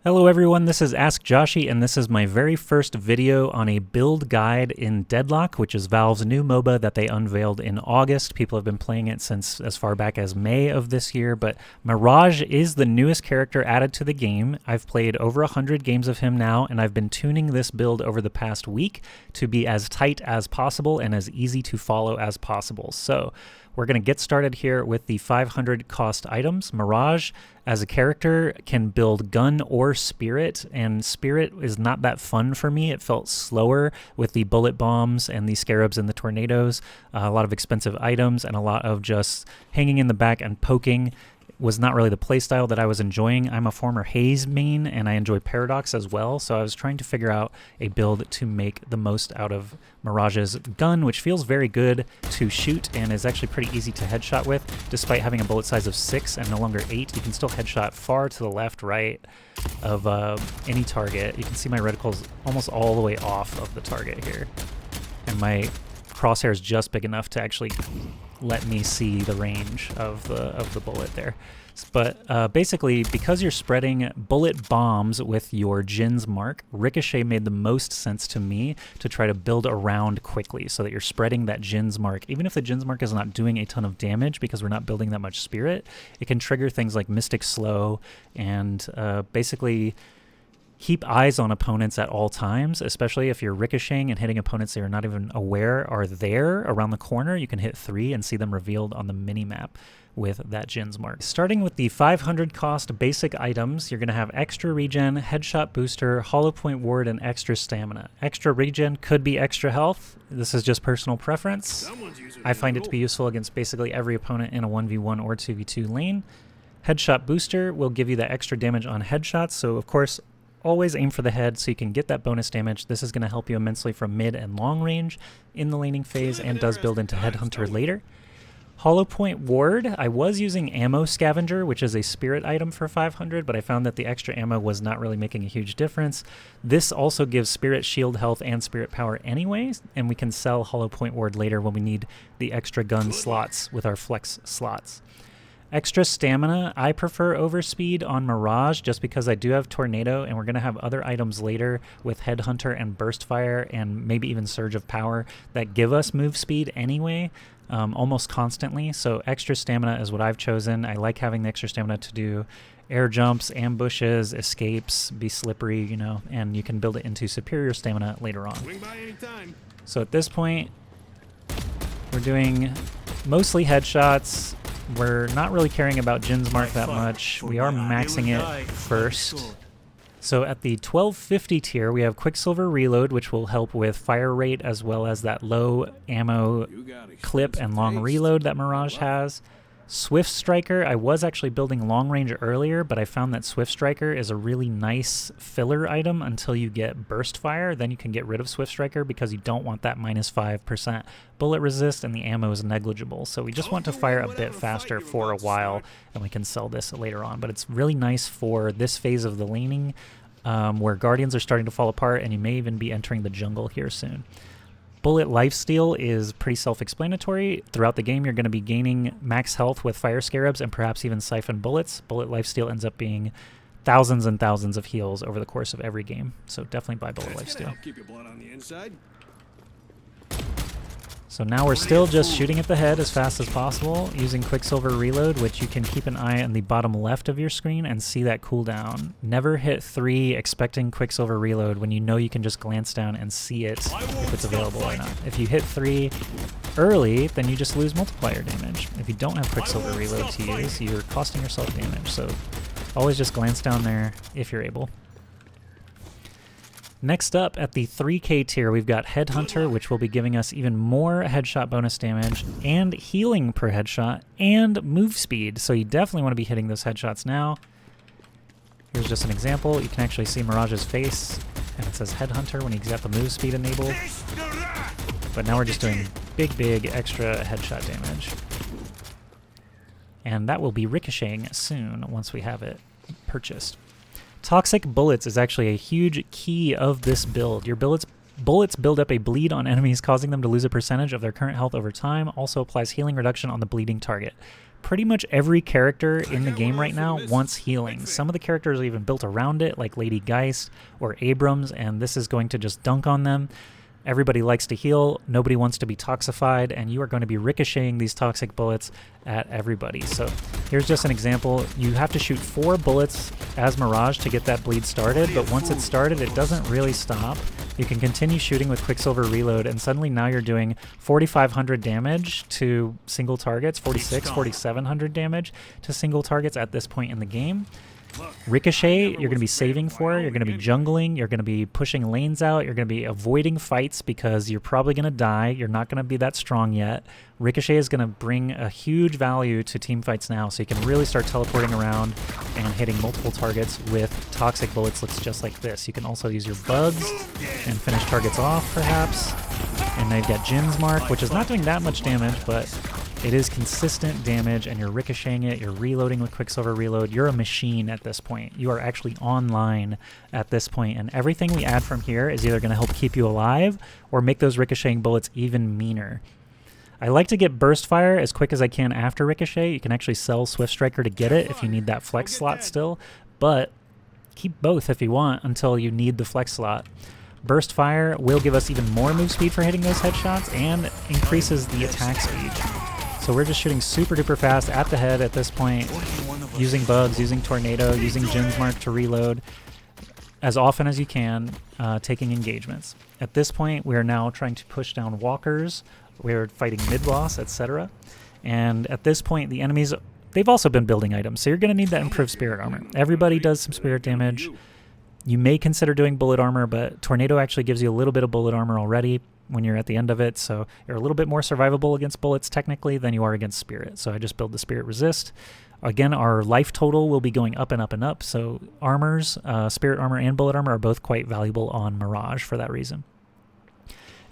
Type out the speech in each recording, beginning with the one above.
Hello everyone, this is Ask Joshi, and this is my very first video on a build guide in Deadlock, which is Valve's new MOBA that they unveiled in August. People have been playing it since as far back as May of this year, but Mirage is the newest character added to the game. I've played over 100 games of him now, and I've been tuning this build over the past week to be as tight as possible and as easy to follow as possible. So we're going to get started here with the 500 cost items. Mirage, as a character, can build gun or spirit, and spirit is not that fun for me. It felt slower with the bullet bombs and the scarabs and the tornadoes. A lot of expensive items and a lot of just hanging in the back and poking was not really the playstyle that I was enjoying. I'm a former Haze main, and I enjoy Paradox as well, so I was trying to figure out a build to make the most out of Mirage's gun, which feels very good to shoot and is actually pretty easy to headshot with. Despite having a bullet size of 6 and no longer 8, you can still headshot far to the left, right of any target. You can see my reticle's almost all the way off of the target here, and my crosshair is just big enough to actually let me see the range of the bullet there. But basically, because you're spreading bullet bombs with your Jin's mark, Ricochet made the most sense to me to try to build around quickly so that you're spreading that Jin's mark. Even if the Jin's mark is not doing a ton of damage because we're not building that much spirit, it can trigger things like Mystic Slow and basically keep eyes on opponents at all times, especially if you're ricocheting and hitting opponents that are not even aware are there around the corner. You can hit 3 and see them revealed on the mini-map with that Jin's mark. Starting with the 500 cost basic items, you're going to have extra regen, headshot booster, hollow point ward, and extra stamina. Extra regen could be extra health. This is just personal preference. I find it to be useful against basically every opponent in a 1v1 or 2v2 lane. Headshot booster will give you that extra damage on headshots, so of course always aim for the head so you can get that bonus damage. This is going to help you immensely from mid and long range in the laning phase and does build into Headhunter later. Hollow Point Ward, I was using Ammo Scavenger, which is a spirit item for 500, but I found that the extra ammo was not really making a huge difference. This also gives spirit shield health and spirit power anyways, and we can sell Hollow Point Ward later when we need the extra gun slots with our flex slots. Extra stamina, I prefer overspeed on Mirage just because I do have Tornado, and we're going to have other items later with Headhunter and Burst Fire and maybe even Surge of Power that give us move speed anyway, almost constantly. So extra stamina is what I've chosen. I like having the extra stamina to do air jumps, ambushes, escapes, be slippery, you know, and you can build it into superior stamina later on. So at this point, we're doing mostly headshots. We're not really caring about Jin's mark that much. We are maxing it first. So at the 1250 tier, we have Quicksilver Reload, which will help with fire rate as well as that low ammo clip and long reload that Mirage has. Swift Striker, I was actually building long range earlier, but I found that Swift Striker is a really nice filler item until you get Burst Fire. Then you can get rid of Swift Striker because you don't want that -5% bullet resist, and the ammo is negligible. So we just want to fire a bit faster for a while, and we can sell this later on. But it's really nice for this phase of the laning where Guardians are starting to fall apart, and you may even be entering the jungle here soon. Bullet Lifesteal is pretty self-explanatory. Throughout the game, you're going to be gaining max health with Fire Scarabs and perhaps even Siphon Bullets. Bullet Lifesteal ends up being thousands and thousands of heals over the course of every game, so definitely buy Bullet Lifesteal. So now we're still just shooting at the head as fast as possible using Quicksilver Reload, which you can keep an eye on the bottom left of your screen and see that cooldown. Never hit 3 expecting Quicksilver Reload when you know you can just glance down and see it if it's available or not. If you hit 3 early, then you just lose multiplier damage. If you don't have Quicksilver Reload to use, you're costing yourself damage, so always just glance down there if you're able. Next up, at the 3K tier, we've got Headhunter, which will be giving us even more headshot bonus damage and healing per headshot and move speed. So you definitely want to be hitting those headshots now. Here's just an example. You can actually see Mirage's face, and it says Headhunter when he's got the move speed enabled. But now we're just doing big extra headshot damage. And that will be ricocheting soon once we have it purchased. Toxic Bullets is actually a huge key of this build. Your bullets build up a bleed on enemies, causing them to lose a percentage of their current health over time. Also applies healing reduction on the bleeding target. pretty much every character in the game right now wants healing. Some of the characters are even built around it, like Lady Geist or Abrams, and this is going to just dunk on them. Everybody likes to heal, nobody wants to be toxified, and you are going to be ricocheting these toxic bullets at everybody. So here's just an example. You have to shoot 4 bullets as Mirage to get that bleed started, but once it's started, it doesn't really stop. You can continue shooting with Quicksilver Reload, and suddenly now you're doing 4,500 damage to single targets, 4,700 damage to single targets at this point in the game. Ricochet, you're going to be saving for, you're going to be jungling, you're going to be pushing lanes out, you're going to be avoiding fights because you're probably going to die, you're not going to be that strong yet. Ricochet is going to bring a huge value to team fights now, so you can really start teleporting around and hitting multiple targets with toxic bullets. Looks just like this. You can also use your bugs and finish targets off, perhaps. And now you've got Jin's Mark, which is not doing that much damage, but it is consistent damage, and you're ricocheting it, you're reloading with Quicksilver Reload. You're a machine at this point. You are actually online at this point, and everything we add from here is either going to help keep you alive or make those ricocheting bullets even meaner. I like to get Burst Fire as quick as I can after Ricochet. You can actually sell Swift Striker to get it if you need that flex slot still, but keep both if you want until you need the flex slot. Burst Fire will give us even more move speed for hitting those headshots and increases the attack speed. So we're just shooting super duper fast at the head at this point, using bugs, using Tornado, using Jin's Mark to reload as often as you can, taking engagements. At this point, we are now trying to push down walkers, we're fighting mid-boss, etc. And at this point, the enemies, they've also been building items, so you're going to need that improved spirit armor. Everybody does some spirit damage. You may consider doing bullet armor, but Tornado actually gives you a little bit of bullet armor already when you're at the end of it, so you're a little bit more survivable against bullets technically than you are against spirit. So I just build the spirit resist. Again, our life total will be going up and up and up, so armors, spirit armor and bullet armor are both quite valuable on Mirage for that reason.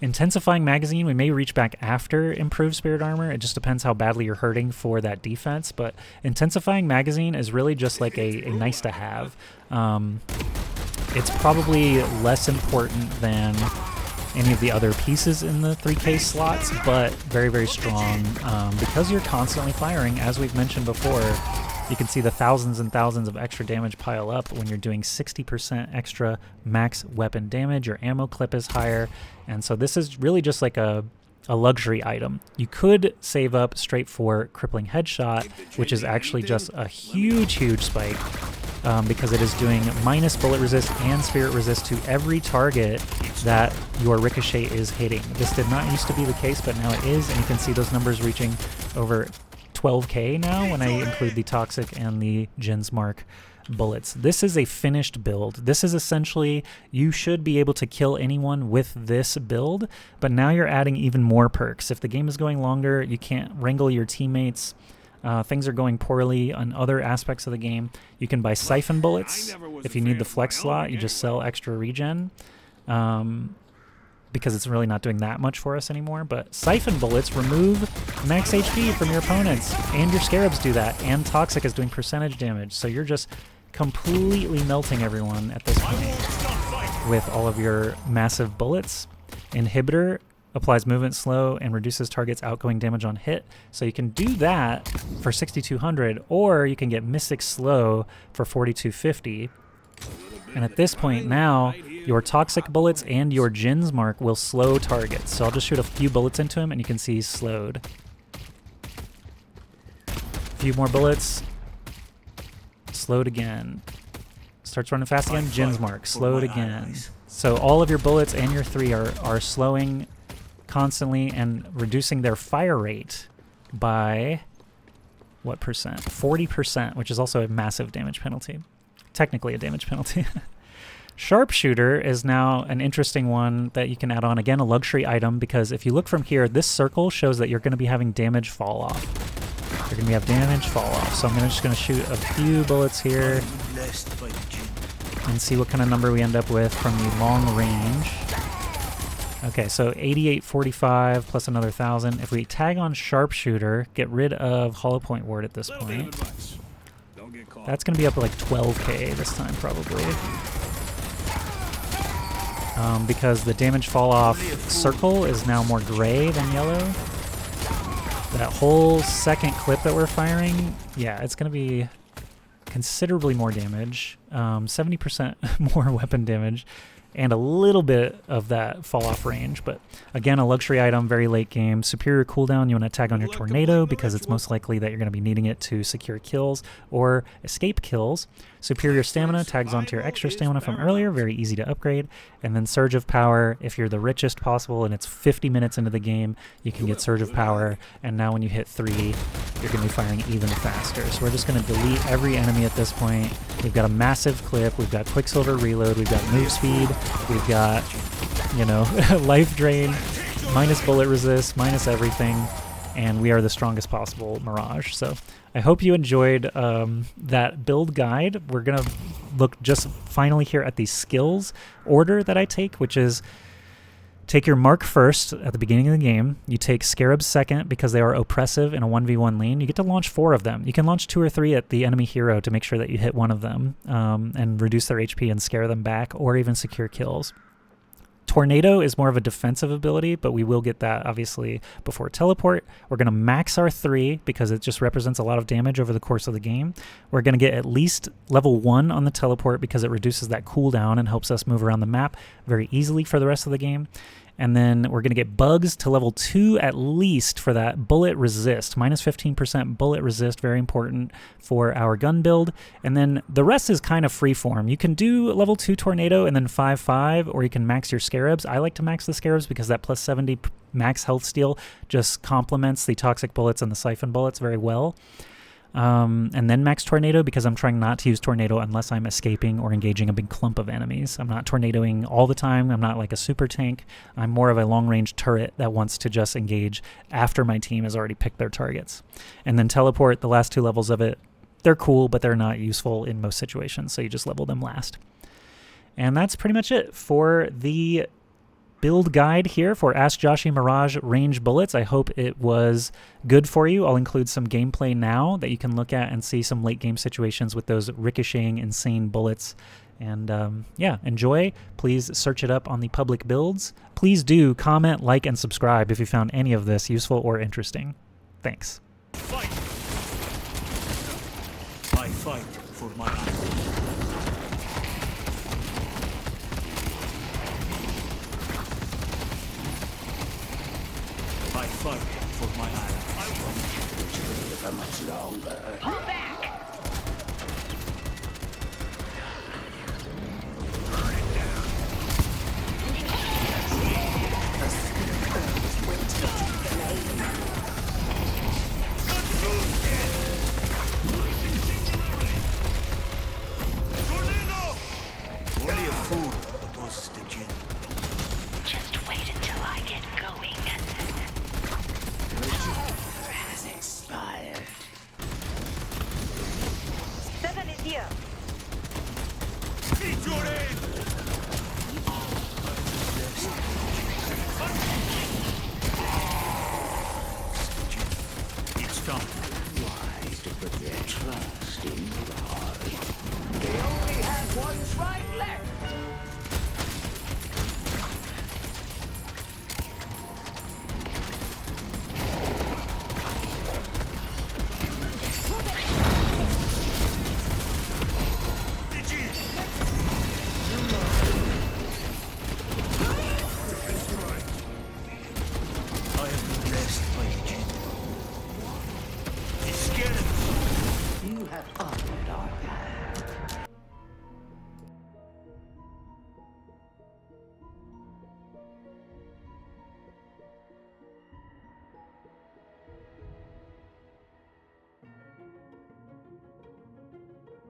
Intensifying magazine, we may reach back after improved spirit armor. It just depends how badly you're hurting for that defense, but intensifying magazine is really just like a nice to have. It's probably less important than any of the other pieces in the 3K slots, but very, very strong because you're constantly firing. As we've mentioned before, you can see the thousands and thousands of extra damage pile up when you're doing 60% extra max weapon damage. Your ammo clip is higher, and so this is really just like a luxury item. You could save up straight for Crippling Headshot, which is actually just a huge, huge spike. Because it is doing minus bullet resist and spirit resist to every target that your Ricochet is hitting. This did not used to be the case, but now it is, and you can see those numbers reaching over 12k now when I include the Toxic and the Jin's Mark bullets. This is a finished build. This is essentially, you should be able to kill anyone with this build, but now you're adding even more perks. If the game is going longer, you can't wrangle your teammates. Things are going poorly on other aspects of the game. You can buy Siphon Bullets. If you need the flex slot, you just sell extra regen because it's really not doing that much for us anymore. But Siphon Bullets remove max HP from your opponents, and your Scarabs do that, and Toxic is doing percentage damage. So you're just completely melting everyone at this point with all of your massive bullets. Inhibitor applies movement slow and reduces target's outgoing damage on hit. So you can do that for 6,200, or you can get Mystic Slow for 4,250. And at this point now, your Toxic bullets and your Jin's Mark will slow targets. So I'll just shoot a few bullets into him and you can see he's slowed. A few more bullets. Slowed again. Starts running fast again. Jin's Mark. Slowed again. So all of your bullets and your 3 are slowing constantly and reducing their fire rate by what percent? 40%, which is also a massive damage penalty. Technically a damage penalty. Sharpshooter is now an interesting one that you can add on. Again, a luxury item, because if you look from here, this circle shows that you're going to be having damage fall off. You're going to have damage fall off. So I'm just going to shoot a few bullets here and see what kind of number we end up with from the long range. Okay, so 8845 plus another 1,000. If we tag on Sharpshooter, get rid of Hollow Point Ward at this point, that's going to be up to like 12k this time probably. Because the damage fall off circle is now more gray than yellow. that whole second clip that we're firing, yeah, it's going to be considerably more damage, 70% more weapon damage, and a little bit of that fall off range. But again, a luxury item, very late game. Superior cooldown, you want to tag on your tornado because it's most likely that you're going to be needing it to secure kills or escape kills. Superior stamina tags onto your extra stamina from earlier, very easy to upgrade. And then surge of power, if you're the richest possible and it's 50 minutes into the game, you can get surge of power, and now when you hit 3, you're going to be firing even faster. So we're just going to delete every enemy at this point. We've got a massive clip, we've got Quicksilver reload, we've got move speed, we've got, you know, life drain, minus bullet resist, minus everything, and we are the strongest possible Mirage. So I hope you enjoyed that build guide. We're going to look just finally here at the skills order that I take, which is take your mark first at the beginning of the game. You take scarabs second because they are oppressive in a 1v1 lane. You get to launch 4 of them. You can launch 2 or 3 at the enemy hero to make sure that you hit one of them and reduce their HP and scare them back, or even secure kills. Tornado is more of a defensive ability, but we will get that obviously before teleport. We're going to max our 3 because it just represents a lot of damage over the course of the game. We're going to get at least level 1 on the teleport because it reduces that cooldown and helps us move around the map very easily for the rest of the game. And then we're going to get bugs to level 2 at least for that bullet resist. Minus 15% bullet resist, very important for our gun build. And then the rest is kind of freeform. You can do level 2 tornado and then 5/5, or you can max your scarabs. I like to max the scarabs because that plus 70 max health steal just complements the toxic bullets and the siphon bullets very well. And then max tornado because I'm trying not to use tornado unless I'm escaping or engaging a big clump of enemies. I'm not tornadoing all the time. I'm not like a super tank. I'm more of a long-range turret that wants to just engage after my team has already picked their targets. And then teleport, the last 2 levels of it, they're cool, but they're not useful in most situations, so you just level them last. And that's pretty much it for the build guide here for Ask Joshy Mirage range bullets. I hope it was good for you. I'll include some gameplay now that you can look at and see some late game situations with those ricocheting insane bullets. And yeah, enjoy. Please search it up on the public builds. Please do comment, like, and subscribe if you found any of this useful or interesting. Thanks. Fight. I fight for my island. I fight for my island. I won't live for much longer. Hold back! Only a fool opposes the gin. Just wait until I get going. Has expired. 7 is here. Eat your